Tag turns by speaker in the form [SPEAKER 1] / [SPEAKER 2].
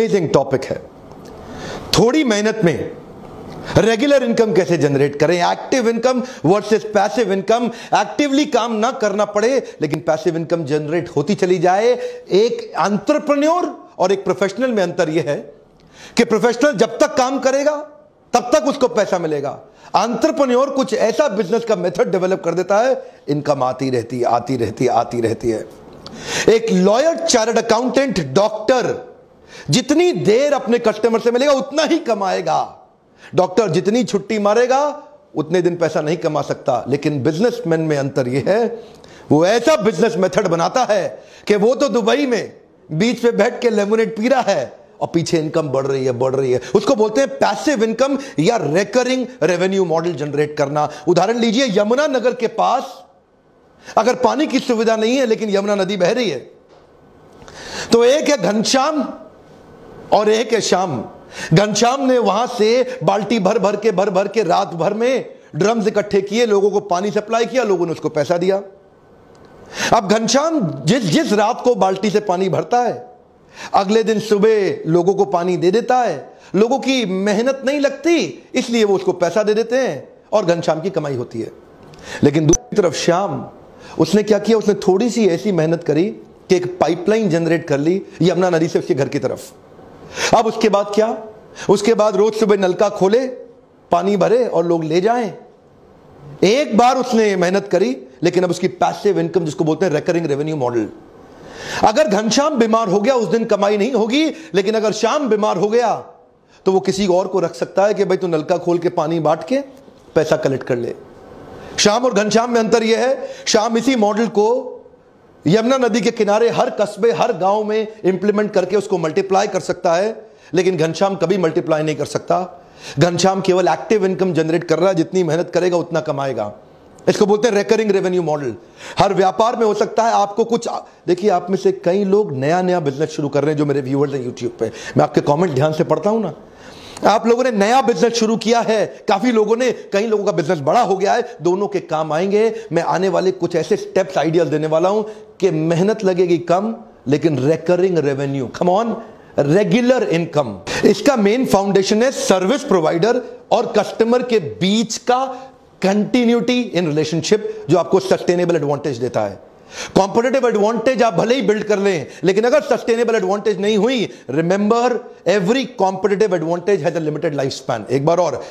[SPEAKER 1] Amazing topic है। थोड़ी मेहनत में रेगुलर इनकम कैसे जनरेट करें, active income versus passive income. Actively काम ना करना पड़े लेकिन पैसिव इनकम जनरेट होती चली जाए। एक एंटरप्रेन्योर और एक प्रोफेशनल में अंतर यह है कि प्रोफेशनल जब तक काम करेगा तब तक उसको पैसा मिलेगा। एंटरप्रेन्योर कुछ ऐसा बिजनेस का मेथड डेवलप कर देता है, इनकम आती रहती है, आती रहती है, आती रहती है। एक लॉयर, चार्टर्ड अकाउंटेंट, डॉक्टर जितनी देर अपने कस्टमर से मिलेगा उतना ही कमाएगा। डॉक्टर जितनी छुट्टी मारेगा उतने दिन पैसा नहीं कमा सकता। लेकिन बिजनेसमैन में अंतर यह है, वो ऐसा बिजनेस मेथड बनाता है कि वो तो दुबई में बीच पे बैठ के लेमोनेड पी रहा है और पीछे इनकम बढ़ रही है, बढ़ रही है। उसको बोलते हैं पैसिव इनकम या रेकरिंग रेवेन्यू मॉडल जनरेट करना। उदाहरण लीजिए, यमुना नगर के पास अगर पानी की सुविधा नहीं है लेकिन यमुना नदी बह रही है, तो एक है घनश्याम और एक है श्याम। घनश्याम ने वहां से बाल्टी भर भर के रात भर में ड्रम्स इकट्ठे किए, लोगों को पानी सप्लाई किया, लोगों ने उसको पैसा दिया। अब घनश्याम जिस रात को बाल्टी से पानी भरता है, अगले दिन सुबह लोगों को पानी दे देता है। लोगों की मेहनत नहीं लगती, इसलिए वो उसको पैसा दे देते हैं और घनश्याम की कमाई होती है। लेकिन दूसरी तरफ श्याम, उसने क्या किया, उसने थोड़ी सी ऐसी मेहनत करी कि एक पाइपलाइन जनरेट कर ली यमुना नदी से उसके घर की तरफ। अब उसके बाद क्या, उसके बाद रोज सुबह नलका खोले, पानी भरे और लोग ले जाएं। एक बार उसने मेहनत करी, लेकिन अब उसकी पैसिव इनकम, जिसको बोलते हैं रेकरिंग रेवेन्यू मॉडल। अगर घनश्याम बीमार हो गया उस दिन कमाई नहीं होगी, लेकिन अगर श्याम बीमार हो गया तो वो किसी और को रख सकता है कि भाई तू नलका खोल के पानी बांट के पैसा कलेक्ट कर ले। श्याम और घनश्याम में अंतर यह है, श्याम इसी मॉडल को यमुना नदी के किनारे हर कस्बे, हर गांव में इंप्लीमेंट करके उसको मल्टीप्लाई कर सकता है, लेकिन घनश्याम कभी मल्टीप्लाई नहीं कर सकता। घनश्याम केवल एक्टिव इनकम जनरेट कर रहा है, जितनी मेहनत करेगा उतना कमाएगा। इसको बोलते हैं रेकरिंग रेवेन्यू मॉडल। हर व्यापार में हो सकता है आपको कुछ, देखिए आप में से कई लोग नया बिजनेस शुरू कर रहे हैं, जो मेरे व्यूअर्स हैं यूट्यूब पे, मैं आपके कमेंट ध्यान से पढ़ता हूं ना। आप लोगों ने नया बिजनेस शुरू किया है, काफी लोगों ने, कई लोगों का बिजनेस बड़ा हो गया है, दोनों के काम आएंगे। मैं आने वाले कुछ ऐसे स्टेप्स, आइडियाज देने वाला हूं कि मेहनत लगेगी कम लेकिन recurring revenue, come on, regular income. इसका मेन फाउंडेशन है सर्विस प्रोवाइडर और कस्टमर के बीच का कंटिन्यूटी इन रिलेशनशिप, जो आपको सस्टेनेबल एडवांटेज देता है। कॉम्पिटिटिव एडवांटेज आप भले ही बिल्ड कर लें, लेकिन अगर सस्टेनेबल एडवांटेज नहीं हुई, remember every competitive advantage has a limited life span. एक बार और,